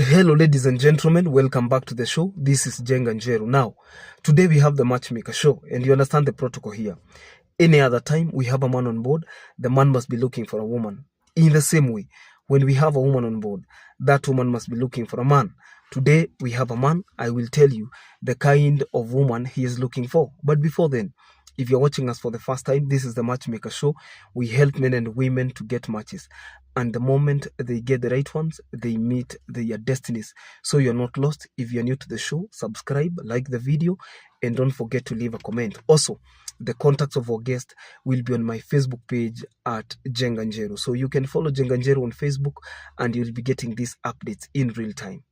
Hello, ladies and gentlemen. Welcome back to the show. This is Jenga Njeru. Now, today we have the Matchmaker show, and you understand the protocol here. Any other time we have a man on board, the man must be looking for a woman. In the same way, when we have a woman on board, that woman must be looking for a man. Today we have a man. I will tell you the kind of woman he is looking for. But before then, if you're watching us for the first time, this is the Matchmaker show. We help men and women to get matches. And the moment they get the right ones, they meet their destinies. So you're not lost. If you're new to the show, subscribe, like the video, and don't forget to leave a comment. Also, the contacts of our guest will be on my Facebook page at Jenga Njeru. So you can follow Jenga Njeru on Facebook and you'll be getting these updates in real time.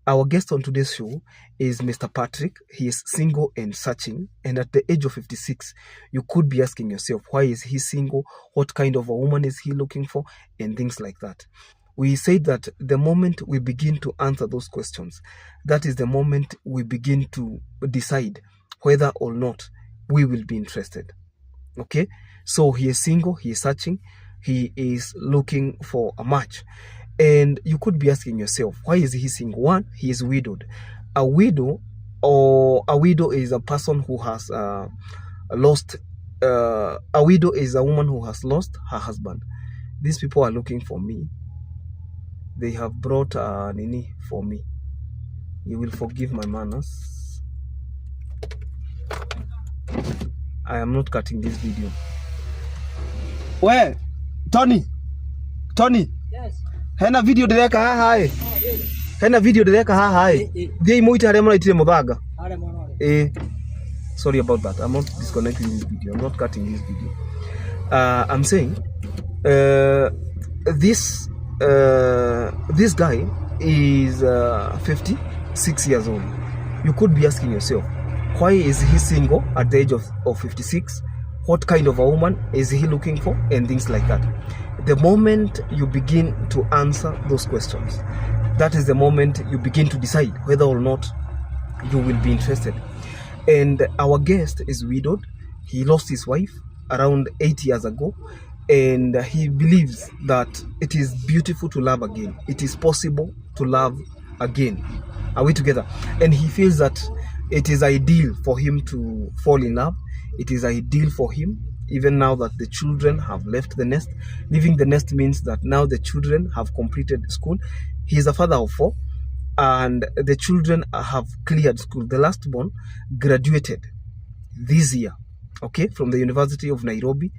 Our guest on today's show is Mr. Patrick. He is single and searching. And at the age of 56, you could be asking yourself, why is he single? What kind of a woman is he looking for? And things like that. We said that the moment we begin to answer those questions, that is the moment we begin to decide whether or not we will be interested. Okay? So he is single, he is searching, he is looking for a match. And you could be asking yourself, why is he single? One, he is widowed. A widow is a person who has lost. A widow is a woman who has lost her husband. These people are looking for me. They have brought Nini for me. You will forgive my manners. I am not cutting this video. Where? Tony? Yes. Hena video direka haha eh. Hena video direka haha eh. Thie imuite haria maraitire muthanga. Sorry about that. I'm not disconnecting this video. I'm not cutting this video. I'm saying this guy is 56 years old. You could be asking yourself, why is he single at the age of 56? What kind of a woman is he looking for? And things like that. The moment you begin to answer those questions, that is the moment you begin to decide whether or not you will be interested. And our guest is widowed. He lost his wife around 8 years ago. And he believes that it is beautiful to love again. It is possible to love again. Are we together? And he feels that it is ideal for him to fall in love. It is ideal for him, even now that the children have left the nest. Leaving the nest means that now the children have completed school. He is a father of 4, and the children have cleared school. The last born graduated this year, okay, from the University of Nairobi,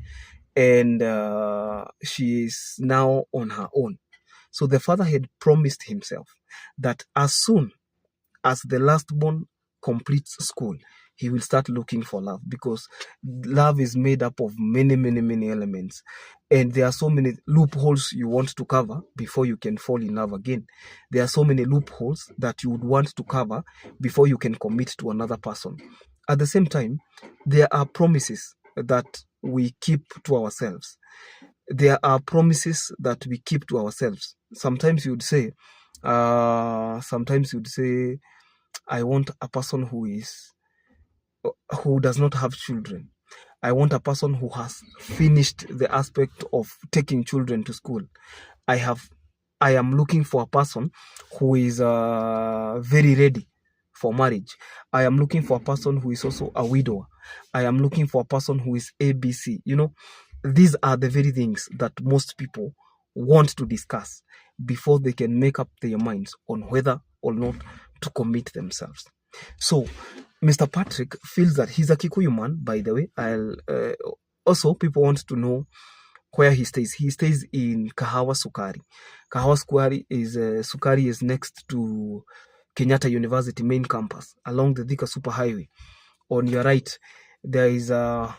and she is now on her own. So the father had promised himself that as soon as the last born completes school, he will start looking for love, because love is made up of many elements, and there are so many loopholes you want to cover before you can fall in love again. There are so many loopholes that you would want to cover before you can commit to another person. At the same time, there are promises that we keep to ourselves. Sometimes you would say, I want a person who does not have children. I want a person who has finished the aspect of taking children to school. I am looking for a person who is very ready for marriage. I am looking for a person who is also a widower. I am looking for a person who is ABC. You know, these are the very things that most people want to discuss before they can make up their minds on whether or not to commit themselves. So Mr. Patrick feels that he's a Kikuyu man, by the way. Also, people want to know where he stays. He stays in Kahawa Sukari. Kahawa Sukari is next to Kenyatta University main campus along the Thika Superhighway. On your right, there is a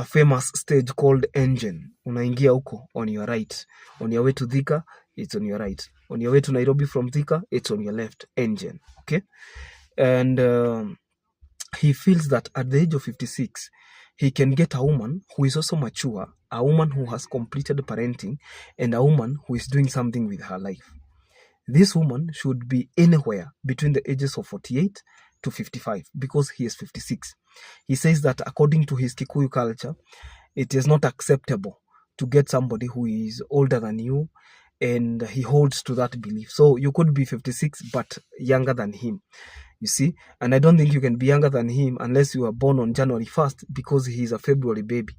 famous stage called Engine. Unaingia huko on your right. On your way to Thika, it's on your right. On your way to Nairobi from Thika, it's on your left. Engine. Okay? And he feels that at the age of 56, he can get a woman who is also mature, a woman who has completed parenting, and a woman who is doing something with her life. This woman should be anywhere between the ages of 48 to 55, because he is 56. He says that according to his Kikuyu culture, it is not acceptable to get somebody who is older than you and he holds to that belief. So you could be 56 but younger than him, you see. And I don't think you can be younger than him unless you were born on January 1st, because he's a February baby.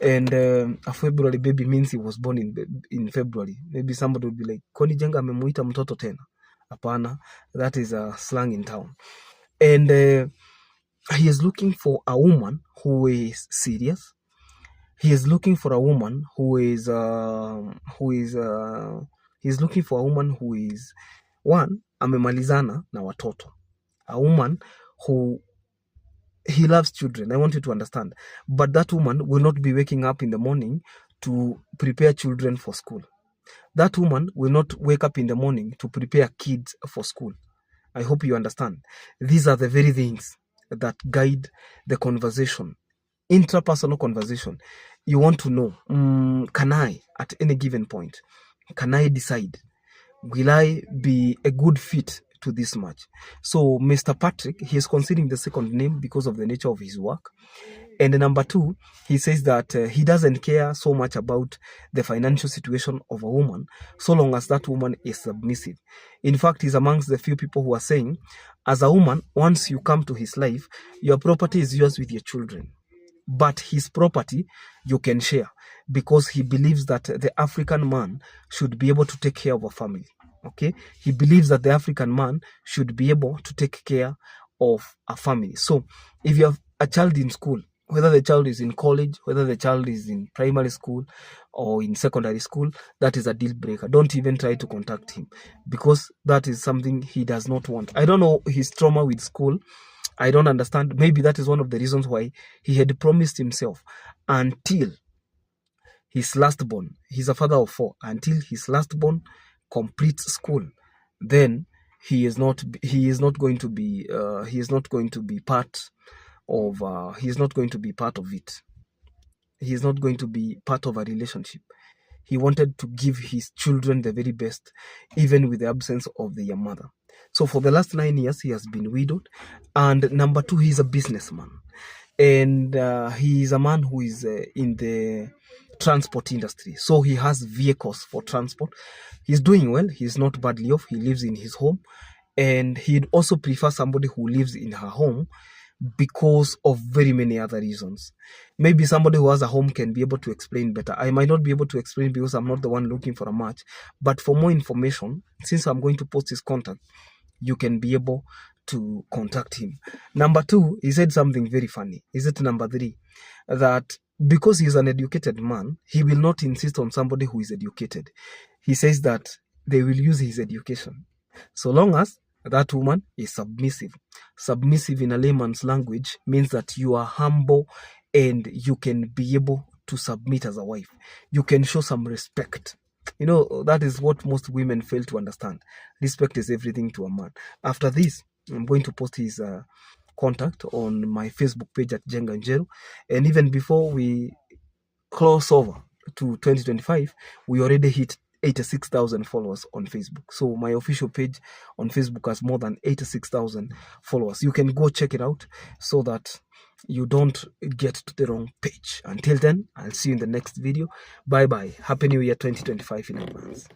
And a February baby means he was born in February. Maybe somebody would be like, Koni Jenga amemuita mtoto tena. Apana, that is a slang in town. And he is looking for a woman who is serious. He is looking for a woman he's looking for a woman who is, one, amemalizana na watoto. A woman who, he loves children. I want you to understand. But that woman will not be waking up in the morning to prepare children for school. That woman will not wake up in the morning to prepare kids for school. I hope you understand. These are the very things that guide the conversation, intrapersonal conversation. You want to know, can I, at any given point, can I decide, will I be a good fit to this match? So Mr. Patrick, he is considering the second name because of the nature of his work. And number two, he says that he doesn't care so much about the financial situation of a woman, so long as that woman is submissive. In fact, he's amongst the few people who are saying, as a woman, once you come to his life, your property is yours with your children. But his property you can share, because he believes that the African man should be able to take care of a family. Okay, he believes that the African man should be able to take care of a family. So if you have a child in school, whether the child is in college, whether the child is in primary school or in secondary school, that is a deal breaker. Don't even try to contact him, because that is something he does not want. I don't know his trauma with school. I don't understand. Maybe that is one of the reasons why he had promised himself until his last born, he's a father of 4, until his last born completes school, then he is not going to be part of it. He is not going to be part of a relationship. He wanted to give his children the very best, even with the absence of their mother. So for the last 9 years, he has been widowed. And number two, he's a businessman. And he is a man who is in the transport industry. So he has vehicles for transport. He's doing well. He's not badly off. He lives in his home. And he'd also prefer somebody who lives in her home, because of very many other reasons. Maybe somebody who has a home can be able to explain better. I might not be able to explain because I'm not the one looking for a match. But for more information, since I'm going to post his contact, you can be able to contact him. Number two, he said something very funny. Is it number three? That because he's an educated man, he will not insist on somebody who is educated. He says that they will use his education, so long as that woman is submissive. Submissive in a layman's language means that you are humble and you can be able to submit as a wife. You can show some respect. You know, that is what most women fail to understand. Respect is everything to a man. After this, I'm going to post his contact on my Facebook page at Jenga Njeru. And even before we cross over to 2025, we already hit 86,000 followers on Facebook. So my official page on Facebook has more than 86,000 followers. You can go check it out so that you don't get to the wrong page. Until then, I'll see you in the next video. Bye bye. Happy New Year 2025 in advance.